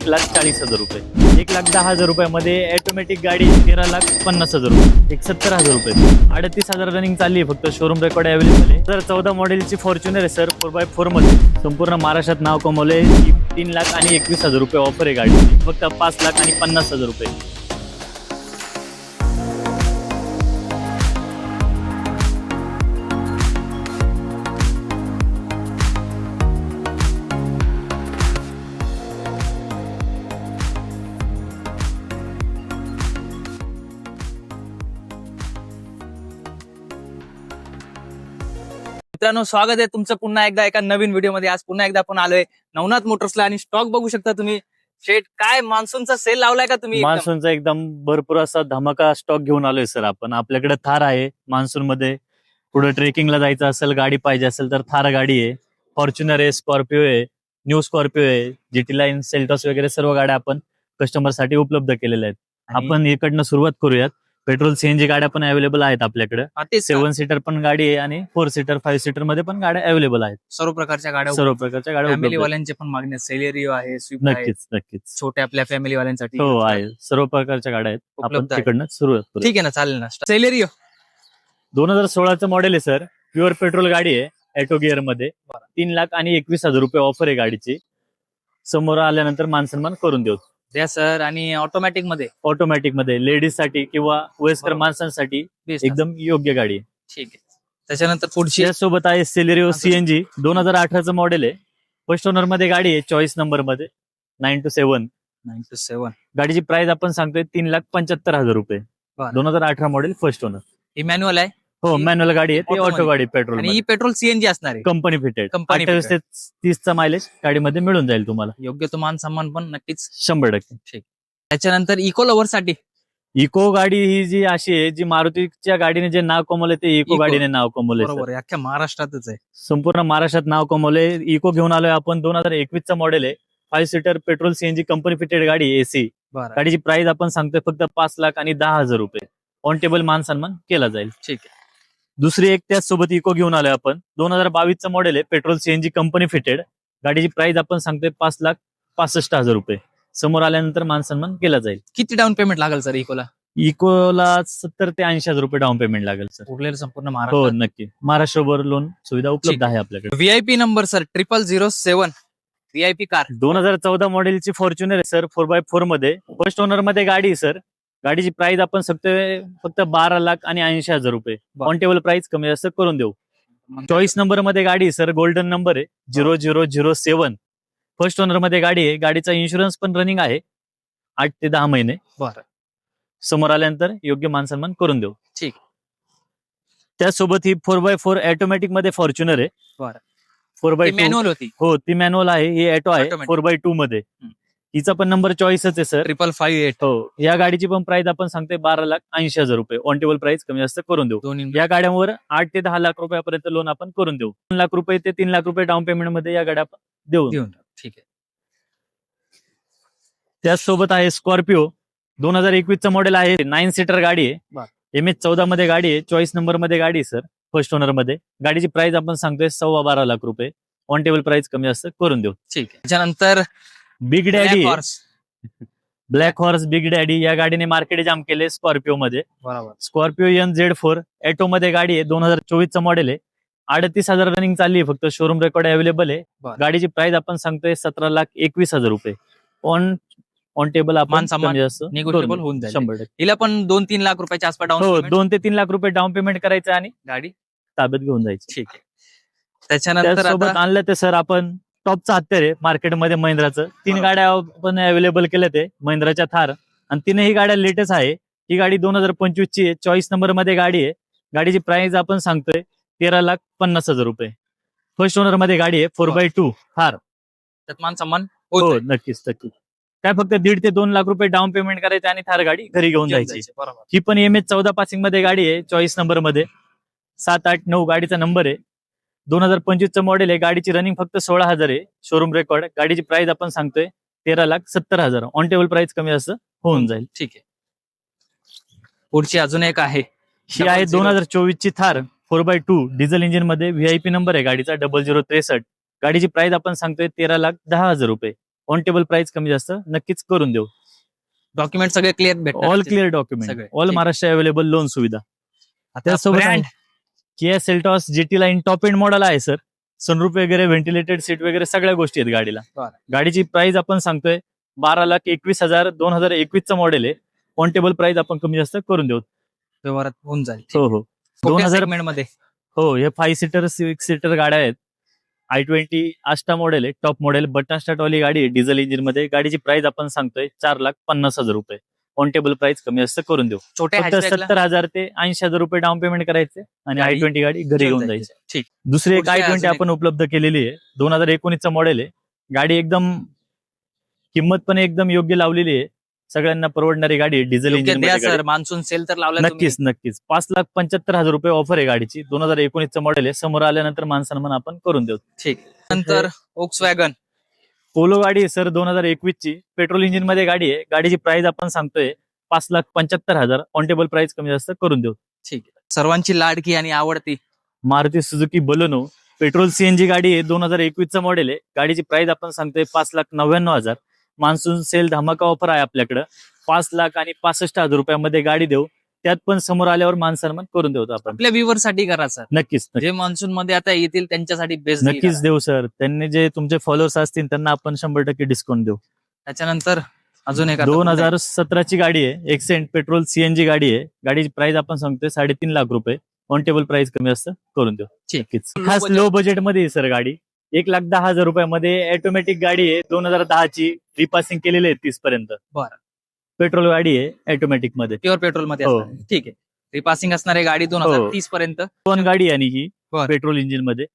1,40,000 रुपये. 1,10,000 रुपयामध्ये ऑटोमॅटिक गाडी 13,50,000 रुपये. 71,000 रुपये. 38,000 रनिंग चालली आहे. फक्त शोरूम रेकॉर्ड अवेलेबल आहे. 2014 मॉडेलची फॉर्च्युनर आहे सर, 4x4 मध्ये. संपूर्ण महाराष्ट्रात नाव कमवले. 3,21,000 रुपये ऑफर आहे गाडीची. फक्त 5,50,000 रुपये. मित्रांनो, स्वागत आहे तुमचं पुन्हा एकदा एका नवीन व्हिडिओमध्ये. आज पुन्हा एकदा आपण आलोय नवनाथ मोटर्सला आणि स्टॉक बघू शकता तुम्ही. शेट, काय मान्सूनचा सेल लावलाय का तुम्ही? मान्सूनचा एकदम भरपूर असा धमाका स्टॉक घेऊन आलोय सर आपण. आपल्याकडे थार आहे मान्सून मध्ये. पुढे ट्रेकिंगला जायचं असेल, गाडी पाहिजे असेल तर थार गाडी आहे. फॉर्च्युनर आहे, स्कॉर्पिओ आहे, न्यू स्कॉर्पिओ आहे, जीटी लाईन, सेल्टॉस वगैरे सर्व गाड्या आपण कस्टमर साठी उपलब्ध केलेल्या आहेत. आपण इकडनं सुरुवात करूयात. पेट्रोल सीएनजी गाड्या पण अवेलेबल आहेत आपल्याकडे. 7 सीटर पण गाडी आहे आणि 4 सीटर 5 सीटर मध्ये पण गाड्या अवेलेबल आहेत. सर्व प्रकारच्या गाड्या फॅमिली वाल्यांचे पण मागण्या. सेलेरिओ आहे, स्विफ्ट आहे, नक्कीच छोट्या आपल्या फॅमिली वाल्यांसाठी हो आहे. सर्व प्रकारच्या गाड्या आहेत. आपण उपलब्ध आहे. तिकडनं सुरुवात करू. ठीक आहे ना, चालेल ना. सेलेरिओ 2016चं मॉडेल आहे सर. प्युअर पेट्रोल गाडी आहे, ऑटो गिअर मध्ये. 3,21,000 रुपये ऑफर आहे गाडीची. समोर आल्यानंतर मानसन्मान करून देऊ द्या सर. आणि ऑटोमॅटिक मध्ये लेडीज साठी किंवा वयस्कर माणसांसाठी एकदम योग्य गाडी आहे. ठीक आहे. त्याच्यानंतर पुढची त्यासोबत आहे सेलेरिओ सीएनजी 2018चं मॉडेल आहे. फर्स्ट ओनर मध्ये गाडी आहे, चॉईस नंबर मध्ये 927. गाडीची प्राइस आपण सांगतोय 3,75,000 रुपये. 2018 मॉडेल, फर्स्ट ओनर. ही मॅन्युअल आहे. हो, मॅन्युअल गाडी आहे. ती ऑटो गाडी पेट्रोल आणि ही पेट्रोल सीएनजी असणार आहे. Company fitted. 28 ते 30चा मायलेज गाडीमध्ये मिळून जाईल तुम्हाला. योग्य तो मान सन्मान पण नक्कीच 100%. ठीक. त्याच्यानंतर इको लव्हर साठी इको गाडी ही जी अशी आहे, जी मारुतीच्या गाडीने जे नाव कमवले ते इको गाडीने नाव कमवले. बरोबर आहे. अख्ख्या महाराष्ट्रातच आहे. संपूर्ण महाराष्ट्रात नाव कमवले. इको घेऊन आलोय आपण. 2021चा मॉडेल आहे. 5 seater petrol CNG company fitted गाडी, एसी. गाडीची प्राइस आपण सांगतोय फक्त 5,10,000 रुपये. ऑन टेबल मान सन्मान केला जाईल. ठीक आहे. दुसरी एक त्याच सोबत इको घेऊन आलोय आपण. 2022चं मॉडेल आहे, पेट्रोल सीएनजी कंपनी फिटेड. गाडीची प्राइस आपण सांगतोय 5,65,000 रुपये. समोर आल्यानंतर मान सन्मान केला जाईल. किती डाऊन पेमेंट लागेल सर इकोला? इकोला 70,000 ते 80,000 रुपये डाऊन पेमेंट लागेल सर. उरलेलं संपूर्ण हो, महाराष्ट्र. नक्की. महाराष्ट्रभर लोन सुविधा उपलब्ध आहे आपल्याकडे. VIP number sir 0007 VIP car. 2014 मॉडेलची फॉर्च्युनर आहे सर, 4x4 मध्ये. फर्स्ट ओनर मध्ये गाडी आहे सर. गाडीची प्राइस आपण सांगतोय फक्त 12,80,000 रुपये. ऑन टेबल प्राइस कमी जास्त करून देऊ. चॉईस नंबर मध्ये गाडी सर, गोल्डन नंबर आहे 0007. फर्स्ट ओनर मध्ये गाडी आहे. गाडीचा इन्शुरन्स पण रनिंग आहे 8 ते 10 महिने. बरं. समोर आल्यानंतर योग्य मान सन्मान करून देऊ. ठीक. त्यासोबत ही 4x4 ऑटोमॅटिक मध्ये फॉर्च्युनर आहे. बरं. 4x2 मॅन्युअल होती. हो, ती मॅन्युअल आहे. ही ऑटो आहे. 4x2 मध्ये. हिचा पण नंबर चॉईसच आहे सर, 558. हो. या गाडीची पण प्राइस आपण सांगतोय 12,80,000 रुपये. ऑन टेबल प्राइस कमी जास्त करून देऊ. या गाड्यांवर 8 ते 10 लाख रुपयापर्यंत लोन आपण करून देऊ. 2 लाख रुपये ते 3 लाख रुपये डाऊन पेमेंट मध्ये या गाड्या देऊ. ठीक आहे. त्याचसोबत आहे स्कॉर्पिओ 2021चं मॉडेल आहे. 9 सीटर गाडी आहे. MS14 मध्ये गाडी आहे. चॉईस नंबर मध्ये गाडी आहे सर, फर्स्ट ओनर मध्ये. गाडीची प्राइस आपण सांगतोय 12.25 लाख रुपये. ऑन टेबल प्राइस कमी जास्त करून देऊ. ठीक आहे. त्याच्यानंतर big daddy, black horse big daddy. या गाडीने मार्केट जाम केले स्कॉर्पिओ मध्ये. बरोबर. स्कॉर्पिओ NZ4 ऑटो मध्ये गाडी आहे. 2024चं मॉडेल आहे. 38,000 रनिंग चालली आहे. फक्त शोरूम रेकॉर्ड अवेलेबल आहे. गाडीची प्राइस आपण सांगतोय 17,21,000 रुपये. ऑन टेबल आपण निगोशिएबल होऊन जाईल. 100%. हिला पण 2-3 लाख रुपयाच्या आसपास डाऊन. हो, 2 ते 3 लाख रुपये डाऊन पेमेंट करायचं आणि गाडी ताब्यात घेऊन जायची. ठीक आहे. त्याच्यानंतर सोबत आणलं ते सर आपण टॉपचं हत्यार आहे मार्केटमध्ये महिंद्राचं. 3 गाड्या आपण अवेलेबल केल्या ते महिंद्राच्या थार, आणि 3ही गाड्या लेटेस्ट आहे. ही गाडी 2025 ची आहे. चॉईस नंबर मध्ये गाडी आहे. गाडीची प्राइस आपण सांगतोय 13,50,000 रुपये. फर्स्ट ओनर मध्ये गाडी आहे. 4x2 थार. त्यात मान सन्मान हो, नक्कीच. काय फक्त 1.5 ते 2 लाख रुपये डाऊन पेमेंट करायचे आणि थार गाडी घरी घेऊन जायची. ही पण MS14 पासिंग मध्ये गाडी आहे. चॉईस नंबर मध्ये 789 गाडीचा नंबर आहे. 2025चं मॉडेल आहे. गाडीची रनिंग फक्त 16,000 आहे. Showroom record. गाडीची प्राइस आपण सांगतोय 13,70,000. ऑन टेबल प्राइस कमी जास्त होऊन जाईल. ठीक आहे. पुढची अजून एक आहे. ही आहे 2024 ची थार 4x2 डिझेल इंजिन मध्ये. व्हीआयपी नंबर आहे गाडीचा 0063. गाडीची प्राइस आपण सांगतोय 13,10,000 रुपये. ऑन टेबल प्राइस कमी जास्त नक्कीच करून देऊ. डॉक्युमेंट सगळे क्लिअर भेटणार. ऑल क्लिअर डॉक्युमेंट, सगळे. ऑल ठीक. महाराष्ट्र अवेलेबल लोन सुविधा. आता त्यासोबत brand Kia Seltos GT line top end model आहे सर. सनरूफ वगैरे, व्हेंटिलेटेड सीट वगैरे सगळ्या गोष्टी आहेत गाडीला. बरं. गाडीची प्राइस आपण सांगतोय 12,21,000 2021चं मॉडेल आहे. ऑन टेबल प्राइस आपण कमी जास्त करून देऊ. व्यवहारात होऊन जाईल. हो हो. 2000 सेगमेंट मध्ये हो, हे 5 सीटर 6 सीटर गाड्या आहेत. i20 आस्टा मॉडेल आहे, टॉप मॉडेल, बटन स्टार्ट वाली गाडी आहे, डिझेल इंजिन मध्ये. गाडीची प्राइस आपण सांगतोय 4,50,000 रुपये. ऑन टेबल प्राइस कमी जास्त करून देऊ. छोट्या फक्त hatchback ला 70,000 ते 80,000 रुपये डाऊन पेमेंट करायचे आणि गाडी i20 गाडी घरी घेऊन जायची. ठीक. दुसरी एक पुढची i20 अजून एक- आपण उपलब्ध केलेली आहे. 2019चं मॉडेल आहे. गाडी एकदम किंमत पण एकदम योग्य लावलेली आहे. सगळ्यांना परवडणारी गाडी आहे. डिझेल योग्य इंजिन द्या मध्ये सर, गाडी. मान्सून सेल तर लावला नक्कीच नक्कीच 5,75,000 रुपये ऑफर आहे गाडीची. 2019चं मॉडेल आहे. समोर आल्यानंतर माणसांना आपण करून देऊ. ठीक. नंतर Volkswagen पोलो गाडी आहे सर 2021ची, पेट्रोल इंजिन मध्ये गाडी आहे. गाडीची प्राइस आपण सांगतोय 5,75,000. ऑन टेबल प्राइस कमी जास्त करून देऊ. ठीक. सर्वांची लाडकी आणि आवडती Maruti Suzuki Baleno petrol CNG गाडी आहे. 2021चं मॉडेल आहे. गाडीची प्राइस आपण सांगतोय 5,99,000. मान्सून सेल धमाका ऑफर आहे आपल्याकडं. 5,65,000 रुपयामध्ये गाडी देऊ. त्यात पण समोर आल्यावर मान सन्मान करून देऊ आपण. आपल्या व्ह्यूवर साठी करा सर. नक्कीच जे मान्सून मध्ये आता येतील त्यांच्यासाठी बेस्ट नक्कीच देऊ सर. त्यांनी जे तुमचे फॉलोअर्स असतील त्यांना आपण 100% डिस्काउंट देऊ. त्याच्यानंतर अजून एक 2017ची गाडी आहे. एक्सेंट पेट्रोल CNG गाडी आहे. गाडीची प्राइस आपण सांगतोय 3.5 लाख रुपये. ऑन टेबल प्राइस कमी जास्त करून देऊ. नक्कीच. खास लो बजेट मध्ये आहे सर गाडी. 1,10,000 रुपयामध्ये ऑटोमॅटिक गाडी आहे. 2010ची रिपासिंग केलेली आहे 30 पर्यंत. बरं. पेट्रोल गाडी आहे ऑटोमॅटिक मध्ये. प्युअर पेट्रोल मध्ये हो. असणार आहे. ठीक आहे. रिपासिंग असणारी गाडी 2030 पर्यंत. पण गाडी आहे आणि ही बरं. पेट्रोल इंजिन मध्ये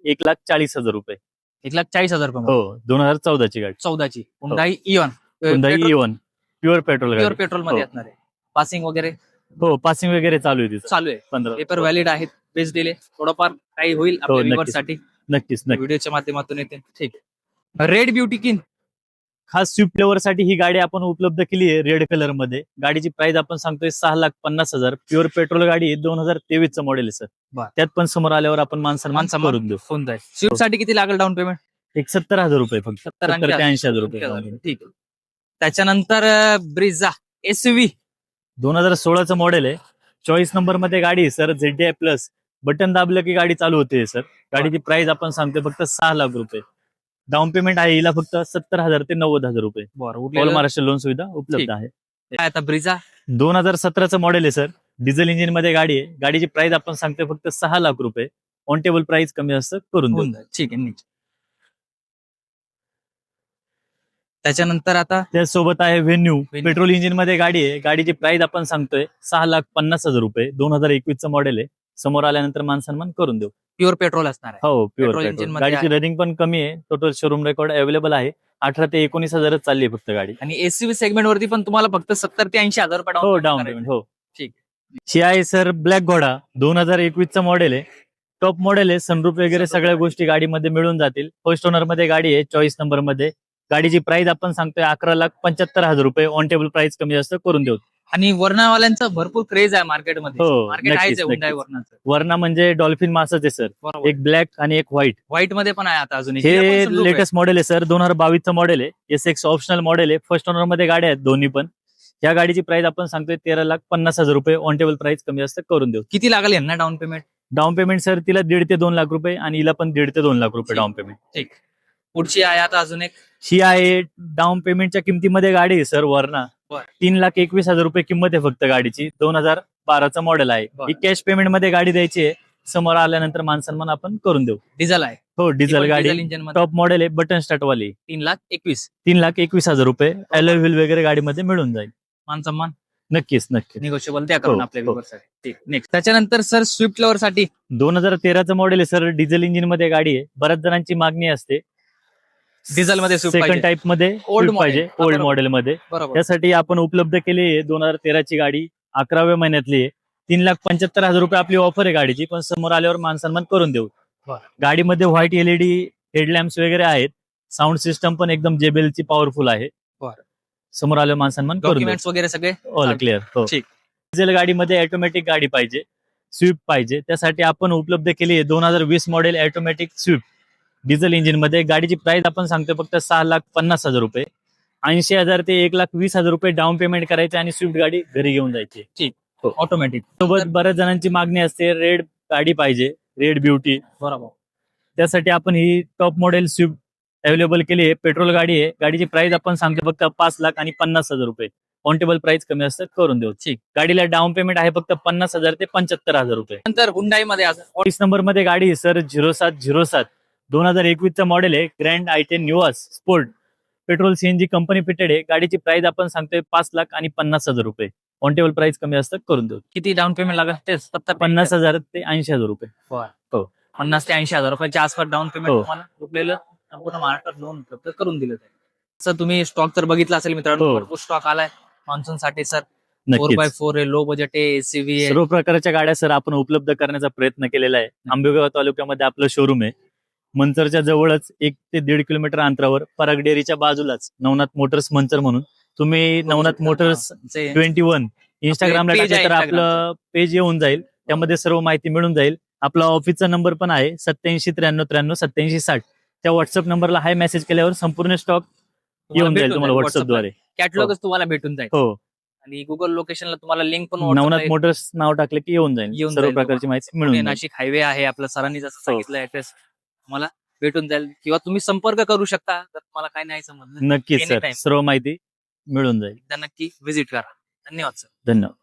1,40,000 रुपये. 1,40,000 रुपये. हो 2014ची गाडी. 14ची Hyundai Eon Hyundai Eon pure petrol pure गाडी. पेट्रोल मध्ये हो. असणार आहे. पासिंग वगैरे हो पासिंग वगैरे चालू आहे तिचं. चालू आहे. 15. पेपर व्हॅलिड आहेत. बेस दिले थोडंफार काही होईल आपल्या नक्कीच. व्ह्यूवर साठी. नक्कीच नक्की. व्हिडिओच्या माध्यमातून येते. ठीक. रेड ब्युटी किंग खास स्विफ्ट फ्लेवर साठी ही गाडी आपण उपलब्ध केली आहे रेड कलर मध्ये. गाडीची प्राइस आपण सांगतोय 6,50,000. प्युअर पेट्रोल गाडी आहे. 2023चं मॉडेल आहे सर. बरं. त्यात पण समोर आल्यावर आपण मान सन्मान करून देऊ. होऊन जाईल. स्विफ्ट साठी किती लागेल डाऊन पेमेंट? 71,000 रुपये फक्त. 70 70 ते 80,000 रुपये. ठीक आहे. त्याच्यानंतर ब्रिझा SUV 2016चं मॉडेल आहे. चॉईस नंबर मध्ये गाडी आहे सर. ZDI plus. बटन दाबलं की गाडी चालू होते सर. गाडीची प्राइस आपण सांगतोय फक्त 6 लाख रुपये. डाऊन पेमेंट आहे हिला फक्त 70,000 ते 90,000 रुपये. ऑल महाराष्ट्र लोन सुविधा उपलब्ध ठीक. आहे. काय आता ब्रिझा 2017चं मॉडेल आहे सर. डिझेल इंजिन मध्ये गाडी आहे. गाडीची प्राइस आपण सांगतोय फक्त 6 लाख रुपये. ऑन टेबल प्राइस कमी जास्त करून देऊ. होऊन जाईल. ठीक आहे. त्याच्यानंतर आता त्यासोबत आहे व्हेन्यू पेट्रोल इंजिन मध्ये गाडी आहे. गाडीची प्राइस आपण सांगतोय 6,50,000 रुपये. 2021चं मॉडेल आहे. समोर आल्यानंतर मान सन्मान करून देऊ. प्युअर पेट्रोल असणार आहे. हो प्युअर पेट्रोल पेट्रोल. इंजिन मध्ये गाडीची रनिंग पण कमी आहे. टोटल शोरूम रेकॉर्ड अवेलेबल आहे. 18 ते 19,000 चालली आहे फक्त गाडी. आणि SUV सेगमेंट वरती पण तुम्हाला फक्त 70 ते 80,000 रुपये हो डाऊन डाऊन पेमेंट. हो ठीक. ही आहे सर ब्लॅक घोडा. 2021चं मॉडेल आहे. टॉप मॉडेल आहे. सनरूफ वगैरे सगळ्या गोष्टी गाडीमध्ये मिळून जातील. फर्स्ट ओनर मध्ये गाडी आहे. चॉईस नंबर मध्ये. गाडीची प्राइस आपण सांगतोय 11,75,000 रुपये. ऑन टेबल प्राइस कमी जास्त करून देऊ. आणि वर्णावाल्यांचं भरपूर क्रेज आहे मार्केटमध्ये. हो, मार्केट नक्कीच, आहे हुंडाई नक्कीच. वर्णाचं. वरना म्हणजे डॉल्फिन मासच आहे सर. बरोबर. एक ब्लॅक आणि एक व्हाईट. व्हाईट मध्ये पण आहे आता अजून. हे लेटेस्ट मॉडेल आहे सर. 2022चं मॉडेल आहे. SX ऑप्शनल मॉडेल आहे. फर्स्ट ओनर मध्ये गाड्या आहेत दोन्ही पण. या गाडीची प्राइस आपण सांगतोय 13,50,000 रुपये. ऑन टेबल प्राइस कमी जास्त करून देऊ. किती लागेल यांना down payment? Down payment sir तिला 1.5 ते 2 लाख रुपये आणि हिला पण 1.5 ते 2 लाख रुपये डाऊन पेमेंट. ठीक. पुढची आहे आता अजून एक ही आहे डाऊन पेमेंटच्या किमतीमध्ये गाडी आहे सर. वरना बरं. 3,21,000 रुपये किंमत आहे फक्त गाडीची. 2012चं मॉडेल आहे. बरं. ही कॅश पेमेंट मध्ये गाडी द्यायची आहे. समोर आल्यानंतर मान सन्मान आपण करून देऊ. डिझेल आहे. हो डिझेल गाडी. इंजिन मध्ये टॉप मॉडेल आहे. बटन स्टार्ट वाली. 3,21,000 3,21,000 रुपये. अलॉय व्हील वगैरे गाडीमध्ये मिळून जाईल. मान सन्मान नक्कीच नक्कीच. निगोशिएबल द्या करून हो, आपल्या हो. व्ह्यूवर साठी. ठीक. नेक्स्ट त्याच्यानंतर सर स्विफ्ट लवर साठी 2013चं मॉडेल आहे सर. डिझेल इंजिन मध्ये गाडी आहे. बऱ्याच जणांची मागणी असते डिझेल मध्ये स्विफ्ट सेकंड पाहिजे. टाईप मध्ये Old Swift पाहिजे. model. ओल्ड बरोबर. मॉडेल मध्ये. बरोबर. त्यासाठी आपण उपलब्ध केली आहे 2013ची गाडी. 11व्या महिन्यातली आहे. 3,75,000 रुपये आपली ऑफर आहे गाडीची. पण समोर आल्यावर मान सन्मान करून देऊ. बरं. गाडीमध्ये व्हाईट LED हेडलॅम्प्स वगैरे आहेत. साऊंड सिस्टम पण एकदम JBLची पॉवरफुल आहे. बरं. समोर आल्यावर मान सन्मान करून देऊ. डॉक्युमेंट्स वगैरे सगळे ऑल क्लिअर. हो. ठीक. डिझेल गाडीमध्ये ऑटोमॅटिक गाडी पाहिजे. स्विफ्ट पाहिजे. त्यासाठी आपण उपलब्ध केली आहे 2020 model automatic Swift. Diesel engine मध्ये. गाडीची प्राइस आपण सांगतो फक्त 6,50,000 रुपये. 80,000 ते 1,20,000 रुपये डाऊन पेमेंट करायचे आणि स्विफ्ट गाडी घरी घेऊन जायची. ऑटोमॅटिक. सोबत बऱ्याच जणांची मागणी असते रेड गाडी पाहिजे, रेड ब्युटी. बरोबर. त्यासाठी आपण ही टॉप मॉडेल स्विफ्ट अवेलेबल केली आहे. पेट्रोल गाडी आहे. गाडीची प्राइस आपण सांगतो फक्त 5,50,000 रुपये. ऑन प्राइस कमी असतं करून देऊ. ठीक. गाडीला डाऊन पेमेंट आहे फक्त 50,000 ते 75,000 रुपये. नंतर हुंडाई मध्ये असं 30 नंबर मध्ये गाडी आहे सर 0707 2021 चा मॉडेल आहे. ग्रँड आय10 Nios sport petrol CNG company fitted आहे. गाडीची प्राइस आपण सांगतोय 5,50,000 रुपये. ऑन प्राइस कमी असतं करून देऊ. किती डाऊन पेमेंट लागेल? तेच फक्त 50,000 ते 80,000 रुपये. 50 ते 80,000 रुपयाच्या आसपास डाऊन पेमेंट हो. तुम्हाला रुपलेलं संपूर्ण महाराष्ट्रात लोन उपलब्ध करून दिलं जाईल. सर तुम्ही स्टॉक तर बघितला असेल मित्रांनो, हो. भरपूर स्टॉक आलाय मान्सून साठी. सर नक्कीच 4x4 आहे, लो बजेट आहे, एसीव्ही आहे. सर्व प्रकारच्या गाड्या सर आपण उपलब्ध करण्याचा प्रयत्न केलेला आहे. आंबेगाव तालुक्यामध्ये आपलं शोरूम आहे. मंचरच्या जवळच 1 ते 1.5 किलोमीटर अंतरावर पराग डेअरीच्या बाजूलाच नवनाथ मोटर्स मंचर म्हणून. तुम्ही नवनाथ मोटर्स 21 इंस्टाग्रामला page आहे टाकलं तर आपलं पेज येऊन जाईल. त्यामध्ये सर्व माहिती मिळून जाईल. आपला ऑफिसचा नंबर पण आहे 8793938760. त्या व्हॉट्सअप नंबरला हाय मेसेज केल्यावर संपूर्ण स्टॉक येऊन जाईल तुम्हाला व्हॉट्सअपद्वारे. कॅटलॉगच तुम्हाला भेटून जाईल. हो, आणि गुगल लोकेशनला तुम्हाला लिंक पण नवनाथ मोटर्स नाव टाकलं की येऊन जाईल. येऊन सर्व जाईल प्रकारची माहिती मिळून जाईल. नाशिक हायवे आहे आपल्या सरांनी जसं हो. सांगितलं ऍड्रेस तुम्हाला भेटून जाईल, किंवा तुम्ही संपर्क करू शकता जर तुम्हाला काही नाही समजलं. नक्कीच सर Anytime. सर्व माहिती मिळून जाईल. एकदा नक्की व्हिजिट करा. धन्यवाद सर. धन्यवाद.